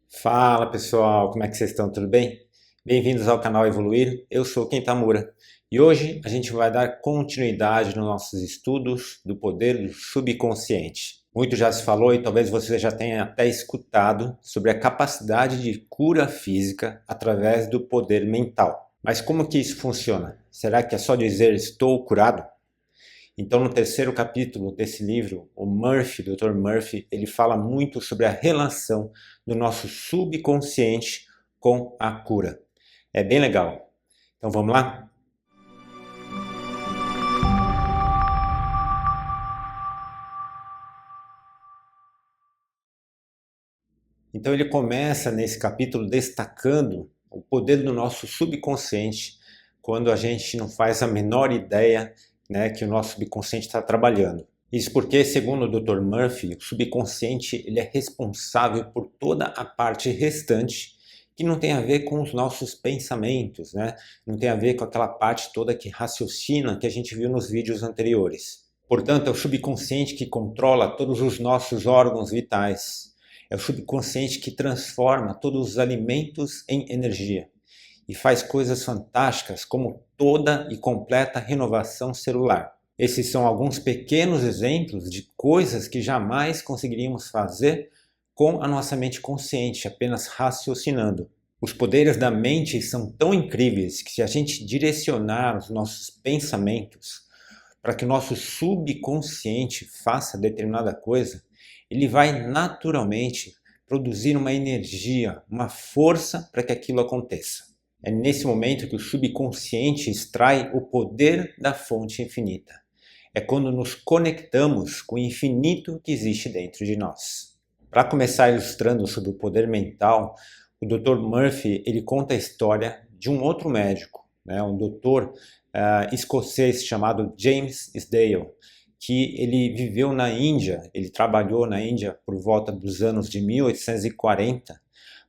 Fala pessoal, como é que vocês estão? Tudo bem? Bem-vindos ao canal Evoluir, eu sou o Kentamura e hoje a gente vai dar continuidade nos nossos estudos do poder do subconsciente. Muito já se falou e talvez você já tenha até escutado sobre a capacidade de cura física através do poder mental. Mas como que isso funciona? Será que é só dizer estou curado? Então, no terceiro capítulo desse livro, o Murphy, Dr. Murphy, ele fala muito sobre a relação do nosso subconsciente com a cura. É bem legal. Então, vamos lá? Então, ele começa nesse capítulo destacando o poder do nosso subconsciente quando a gente não faz a menor ideia, né, que o nosso subconsciente está trabalhando. Isso porque, segundo o Dr. Murphy, o subconsciente ele é responsável por toda a parte restante que não tem a ver com os nossos pensamentos, né? Não tem a ver com aquela parte toda que raciocina que a gente viu nos vídeos anteriores. Portanto, é o subconsciente que controla todos os nossos órgãos vitais. É o subconsciente que transforma todos os alimentos em energia e faz coisas fantásticas como toda e completa renovação celular. Esses são alguns pequenos exemplos de coisas que jamais conseguiríamos fazer com a nossa mente consciente, apenas raciocinando. Os poderes da mente são tão incríveis que se a gente direcionar os nossos pensamentos para que o nosso subconsciente faça determinada coisa, ele vai naturalmente produzir uma energia, uma força para que aquilo aconteça. É nesse momento que o subconsciente extrai o poder da fonte infinita. É quando nos conectamos com o infinito que existe dentro de nós. Para começar ilustrando sobre o poder mental, o Dr. Murphy ele conta a história de um outro médico, né, um doutor escocês chamado James Sdale, que ele viveu na Índia, ele trabalhou na Índia por volta dos anos de 1840,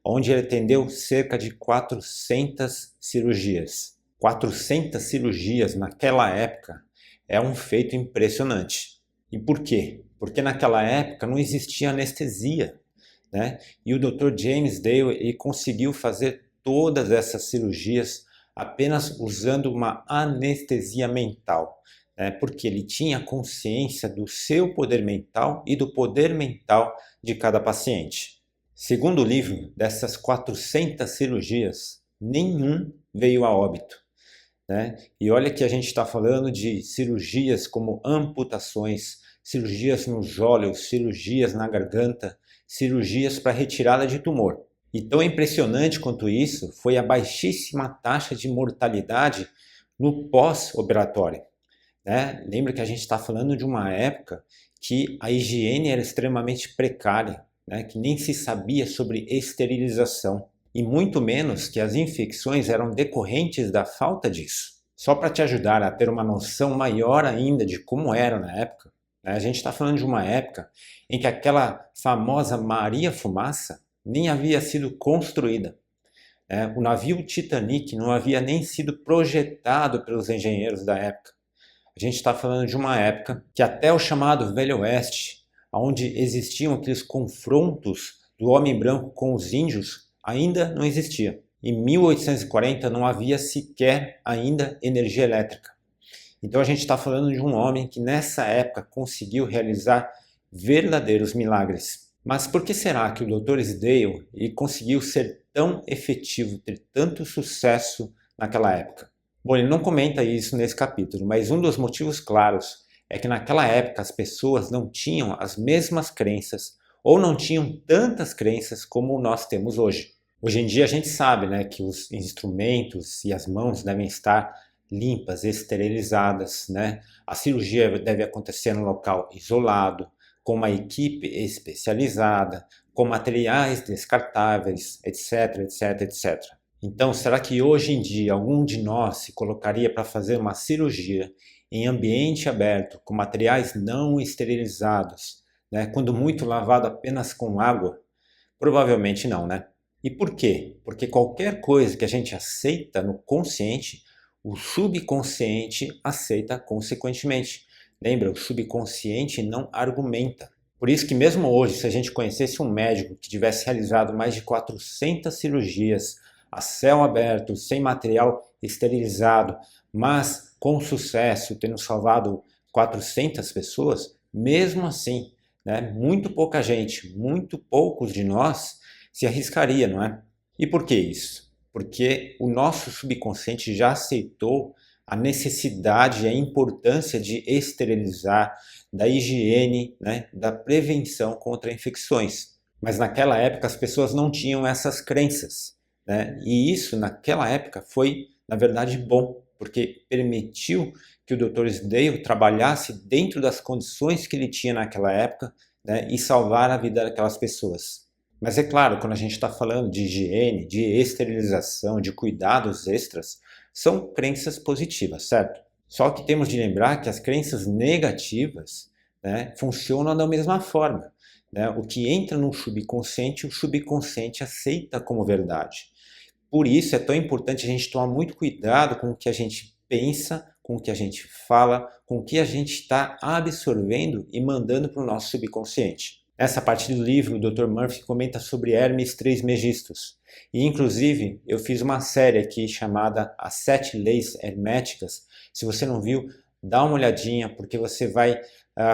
onde ele atendeu cerca de 400 cirurgias. 400 cirurgias naquela época é um feito impressionante. E por quê? Porque naquela época não existia anestesia, né? E o Dr. James Dale ele conseguiu fazer todas essas cirurgias apenas usando uma anestesia mental, né? Porque ele tinha consciência do seu poder mental e do poder mental de cada paciente. Segundo o livro, dessas 400 cirurgias, nenhum veio a óbito, né? E olha que a gente está falando de cirurgias como amputações, cirurgias nos olhos, cirurgias na garganta, cirurgias para retirada de tumor. E tão impressionante quanto isso foi a baixíssima taxa de mortalidade no pós-operatório, né? Lembra que a gente está falando de uma época que a higiene era extremamente precária, né? Que nem se sabia sobre esterilização e muito menos que as infecções eram decorrentes da falta disso. Só para te ajudar a ter uma noção maior ainda de como era na época, né? A gente está falando de uma época em que aquela famosa Maria Fumaça nem havia sido construída. O navio Titanic não havia nem sido projetado pelos engenheiros da época. A gente está falando de uma época que até o chamado Velho Oeste, onde existiam aqueles confrontos do homem branco com os índios, ainda não existia. Em 1840 não havia sequer ainda energia elétrica. Então a gente está falando de um homem que nessa época conseguiu realizar verdadeiros milagres. Mas por que será que o Dr. Sdale conseguiu ser tão efetivo, ter tanto sucesso naquela época? Bom, ele não comenta isso nesse capítulo, mas um dos motivos claros é que naquela época as pessoas não tinham as mesmas crenças ou não tinham tantas crenças como nós temos hoje. Hoje em dia a gente sabe, né, que os instrumentos e as mãos devem estar limpas, esterilizadas, né? A cirurgia deve acontecer no local isolado, com uma equipe especializada, com materiais descartáveis, etc, etc, etc. Então, será que hoje em dia algum de nós se colocaria para fazer uma cirurgia em ambiente aberto, com materiais não esterilizados, né? Quando muito lavado apenas com água? Provavelmente não, né? E por quê? Porque qualquer coisa que a gente aceita no consciente, o subconsciente aceita consequentemente. Lembra, o subconsciente não argumenta. Por isso que mesmo hoje, se a gente conhecesse um médico que tivesse realizado mais de 400 cirurgias a céu aberto, sem material esterilizado, mas com sucesso, tendo salvado 400 pessoas, mesmo assim, né, muito pouca gente, muito poucos de nós se arriscaria, não é? E por que isso? Porque o nosso subconsciente já aceitou a necessidade e a importância de esterilizar, da higiene, né, da prevenção contra infecções. Mas naquela época as pessoas não tinham essas crenças, né? E isso naquela época foi, na verdade, bom, porque permitiu que o Dr. Sdale trabalhasse dentro das condições que ele tinha naquela época, né, e salvar a vida daquelas pessoas. Mas é claro, quando a gente está falando de higiene, de esterilização, de cuidados extras, são crenças positivas, certo? Só que temos de lembrar que as crenças negativas, né, funcionam da mesma forma, né? O que entra no subconsciente, o subconsciente aceita como verdade. Por isso é tão importante a gente tomar muito cuidado com o que a gente pensa, com o que a gente fala, com o que a gente está absorvendo e mandando para o nosso subconsciente. Nessa parte do livro, o Dr. Murphy comenta sobre Hermes Trismegistus. E, inclusive, eu fiz uma série aqui chamada As 7 Leis Herméticas. Se você não viu, dá uma olhadinha, porque você vai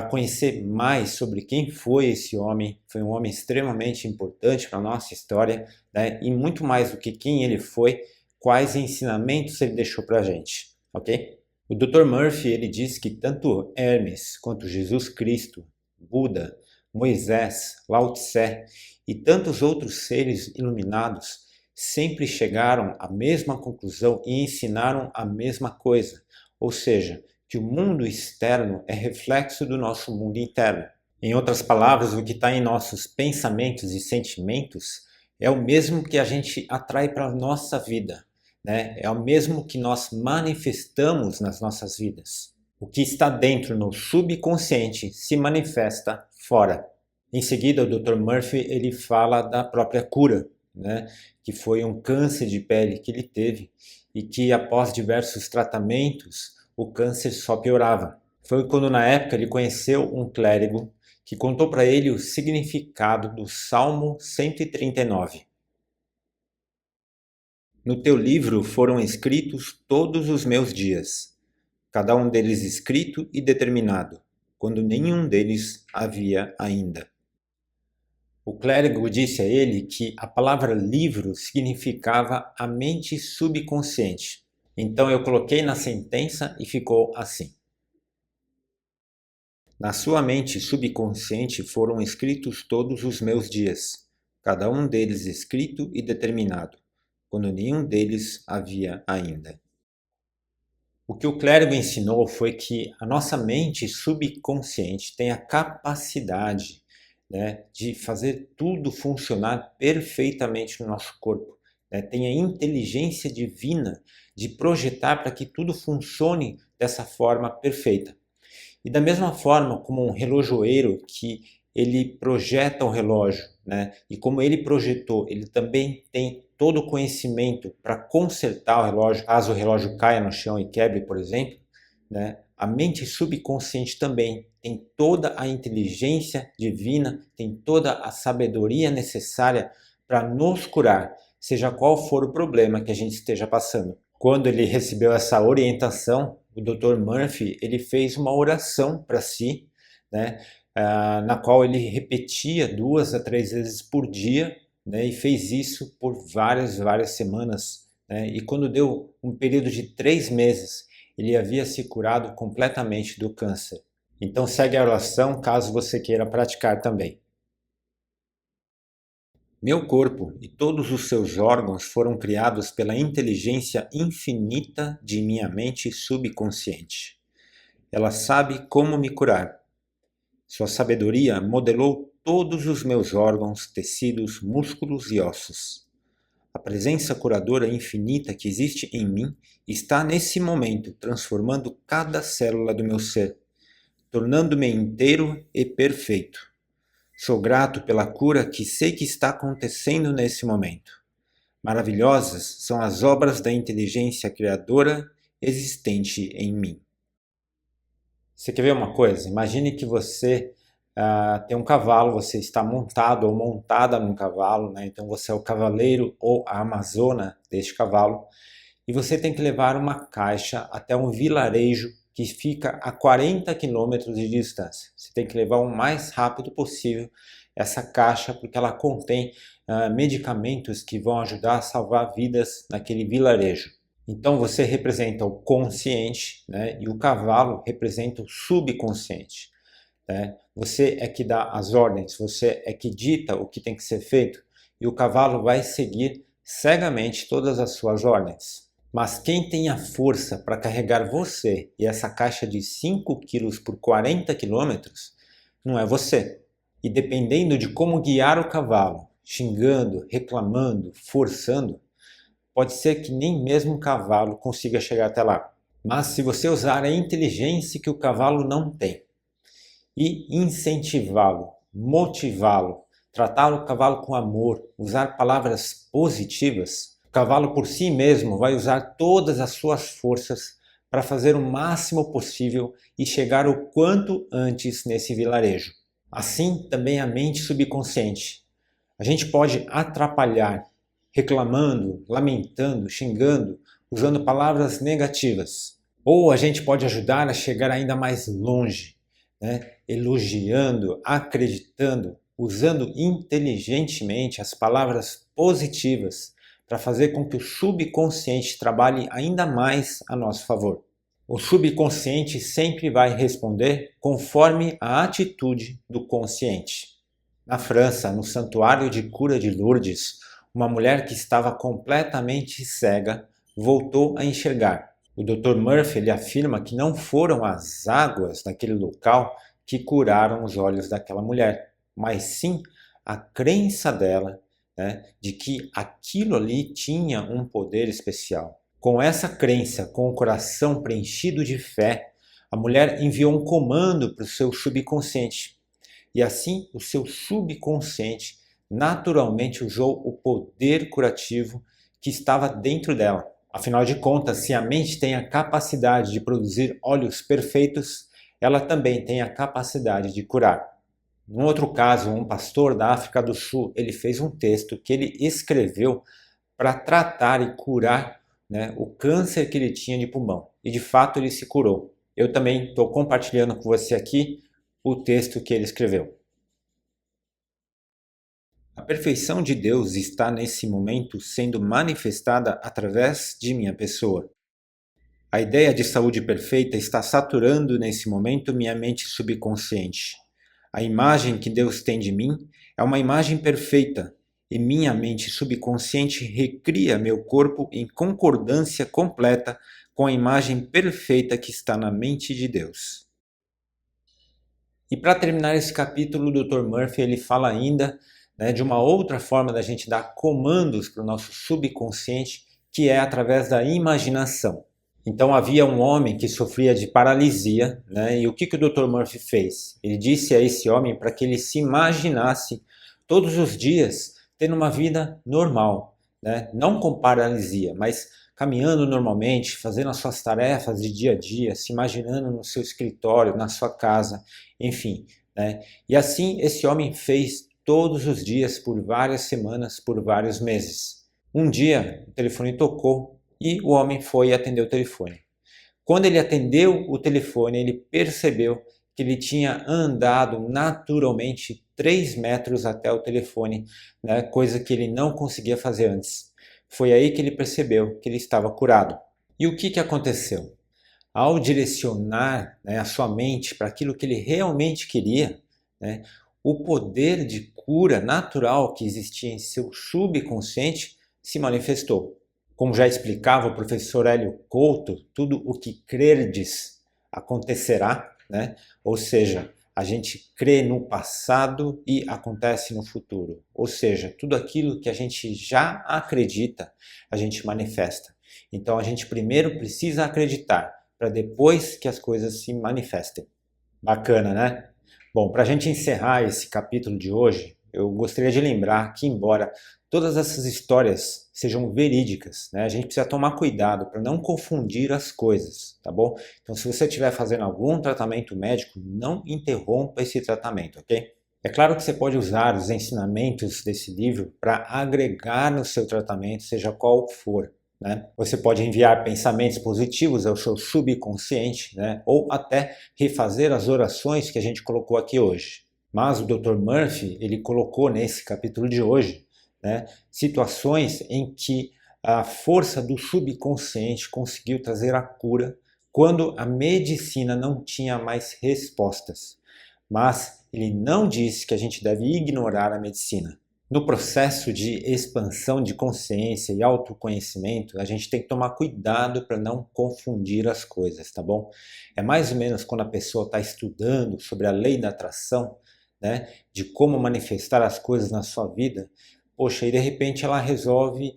conhecer mais sobre quem foi esse homem. Foi um homem extremamente importante para a nossa história, né? E muito mais do que quem ele foi, quais ensinamentos ele deixou para a gente, ok? O Dr. Murphy ele diz que tanto Hermes quanto Jesus Cristo, Buda, Moisés, Lao Tse e tantos outros seres iluminados sempre chegaram à mesma conclusão e ensinaram a mesma coisa, ou seja, que o mundo externo é reflexo do nosso mundo interno. Em outras palavras, o que está em nossos pensamentos e sentimentos é o mesmo que a gente atrai para a nossa vida, né? É o mesmo que nós manifestamos nas nossas vidas. O que está dentro no subconsciente se manifesta fora. Em seguida, o Dr. Murphy ele fala da própria cura, né? Que foi um câncer de pele que ele teve e que após diversos tratamentos o câncer só piorava. Foi quando na época ele conheceu um clérigo que contou para ele o significado do Salmo 139. No teu livro foram escritos todos os meus dias, cada um deles escrito e determinado, quando nenhum deles havia ainda. O clérigo disse a ele que a palavra livro significava a mente subconsciente. Então eu coloquei na sentença e ficou assim. Na sua mente subconsciente foram escritos todos os meus dias, cada um deles escrito e determinado, quando nenhum deles havia ainda. O que o clérigo ensinou foi que a nossa mente subconsciente tem a capacidade, né, de fazer tudo funcionar perfeitamente no nosso corpo, né? Tem a inteligência divina de projetar para que tudo funcione dessa forma perfeita. E da mesma forma como um relojoeiro que ele projeta o relógio, né? E como ele projetou, ele também tem todo o conhecimento para consertar o relógio, caso o relógio caia no chão e quebre, por exemplo, né? A mente subconsciente também tem toda a inteligência divina, tem toda a sabedoria necessária para nos curar, seja qual for o problema que a gente esteja passando. Quando ele recebeu essa orientação, o Dr. Murphy ele fez uma oração para si, né, na qual ele repetia 2 a 3 vezes por dia, né, e fez isso por várias semanas, né, e quando deu um período de 3 meses, ele havia se curado completamente do câncer. Então segue a oração caso você queira praticar também. Meu corpo e todos os seus órgãos foram criados pela inteligência infinita de minha mente subconsciente. Ela sabe como me curar. Sua sabedoria modelou todos os meus órgãos, tecidos, músculos e ossos. A presença curadora infinita que existe em mim está nesse momento transformando cada célula do meu ser, tornando-me inteiro e perfeito. Sou grato pela cura que sei que está acontecendo nesse momento. Maravilhosas são as obras da inteligência criadora existente em mim. Você quer ver uma coisa? Imagine que você tem um cavalo, você está montado ou montada num cavalo, né? Então você é o cavaleiro ou a amazona deste cavalo, e você tem que levar uma caixa até um vilarejo que fica a 40 quilômetros de distância. Você tem que levar o mais rápido possível essa caixa, porque ela contém medicamentos que vão ajudar a salvar vidas naquele vilarejo. Então você representa o consciente, né? E o cavalo representa o subconsciente. Né? Você é que dá as ordens, você é que dita o que tem que ser feito, e o cavalo vai seguir cegamente todas as suas ordens. Mas quem tem a força para carregar você e essa caixa de 5 quilos por 40 quilômetros não é você. E dependendo de como guiar o cavalo, xingando, reclamando, forçando, pode ser que nem mesmo o cavalo consiga chegar até lá. Mas se você usar a inteligência que o cavalo não tem, e incentivá-lo, motivá-lo, tratar o cavalo com amor, usar palavras positivas, o cavalo por si mesmo vai usar todas as suas forças para fazer o máximo possível e chegar o quanto antes nesse vilarejo. Assim também a mente subconsciente. A gente pode atrapalhar, reclamando, lamentando, xingando, usando palavras negativas. Ou a gente pode ajudar a chegar ainda mais longe, né? Elogiando, acreditando, usando inteligentemente as palavras positivas para fazer com que o subconsciente trabalhe ainda mais a nosso favor. O subconsciente sempre vai responder conforme a atitude do consciente. Na França, no Santuário de Cura de Lourdes, uma mulher que estava completamente cega voltou a enxergar. O Dr. Murphy ele afirma que não foram as águas naquele local que curaram os olhos daquela mulher, mas sim a crença dela, né, de que aquilo ali tinha um poder especial. Com essa crença, com o coração preenchido de fé, a mulher enviou um comando para o seu subconsciente. E assim, o seu subconsciente naturalmente usou o poder curativo que estava dentro dela. Afinal de contas, se a mente tem a capacidade de produzir olhos perfeitos, ela também tem a capacidade de curar. Num outro caso, um pastor da África do Sul, ele fez um texto que ele escreveu para tratar e curar, né, o câncer que ele tinha de pulmão. E de fato ele se curou. Eu também estou compartilhando com você aqui o texto que ele escreveu. A perfeição de Deus está nesse momento sendo manifestada através de minha pessoa. A ideia de saúde perfeita está saturando nesse momento minha mente subconsciente. A imagem que Deus tem de mim é uma imagem perfeita e minha mente subconsciente recria meu corpo em concordância completa com a imagem perfeita que está na mente de Deus. E para terminar esse capítulo, o Dr. Murphy ele fala ainda, né, de uma outra forma da gente dar comandos para o nosso subconsciente, que é através da imaginação. Então havia um homem que sofria de paralisia, né, e o que o Dr. Murphy fez? Ele disse a esse homem para que ele se imaginasse todos os dias tendo uma vida normal, né, não com paralisia, mas caminhando normalmente, fazendo as suas tarefas de dia a dia, se imaginando no seu escritório, na sua casa, enfim, né? E assim esse homem fez todos os dias por várias semanas, por vários meses. Um dia o telefone tocou e o homem foi atender o telefone. Quando ele atendeu o telefone, ele percebeu que ele tinha andado naturalmente 3 metros até o telefone, né? Coisa que ele não conseguia fazer antes. Foi aí que ele percebeu que ele estava curado. E o que aconteceu? Ao direcionar, né, a sua mente para aquilo que ele realmente queria, né, o poder de cura natural que existia em seu subconsciente se manifestou. Como já explicava o professor Hélio Couto, tudo o que crerdes acontecerá, né? Ou seja, a gente crê no passado e acontece no futuro. Ou seja, tudo aquilo que a gente já acredita, a gente manifesta. Então a gente primeiro precisa acreditar, para depois que as coisas se manifestem. Bacana, né? Bom, para a gente encerrar esse capítulo de hoje, eu gostaria de lembrar que, embora todas essas histórias sejam verídicas, né? A gente precisa tomar cuidado para não confundir as coisas, tá bom? Então, se você estiver fazendo algum tratamento médico, não interrompa esse tratamento, ok? É claro que você pode usar os ensinamentos desse livro para agregar no seu tratamento, seja qual for, né? Você pode enviar pensamentos positivos ao seu subconsciente, né? Ou até refazer as orações que a gente colocou aqui hoje. Mas o Dr. Murphy, ele colocou nesse capítulo de hoje, né, situações em que a força do subconsciente conseguiu trazer a cura quando a medicina não tinha mais respostas. Mas ele não disse que a gente deve ignorar a medicina. No processo de expansão de consciência e autoconhecimento, a gente tem que tomar cuidado para não confundir as coisas, tá bom? É mais ou menos quando a pessoa está estudando sobre a lei da atração, né, de como manifestar as coisas na sua vida. Poxa, e de repente ela resolve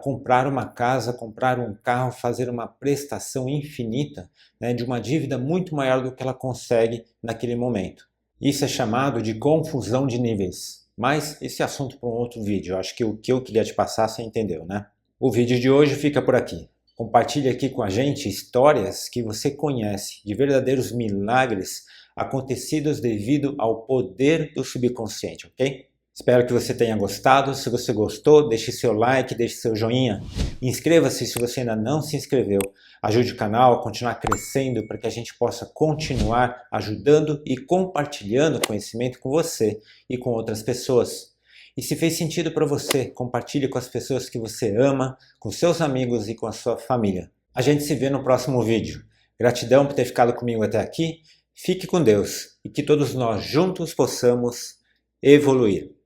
comprar uma casa, comprar um carro, fazer uma prestação infinita, né, de uma dívida muito maior do que ela consegue naquele momento. Isso é chamado de confusão de níveis. Mas esse assunto para um outro vídeo. Eu acho que o que eu queria te passar você entendeu, né? O vídeo de hoje fica por aqui. Compartilhe aqui com a gente histórias que você conhece de verdadeiros milagres acontecidos devido ao poder do subconsciente, ok? Espero que você tenha gostado. Se você gostou, deixe seu like, deixe seu joinha. Inscreva-se se você ainda não se inscreveu. Ajude o canal a continuar crescendo para que a gente possa continuar ajudando e compartilhando conhecimento com você e com outras pessoas. E se fez sentido para você, compartilhe com as pessoas que você ama, com seus amigos e com a sua família. A gente se vê no próximo vídeo. Gratidão por ter ficado comigo até aqui. Fique com Deus e que todos nós juntos possamos evoluir.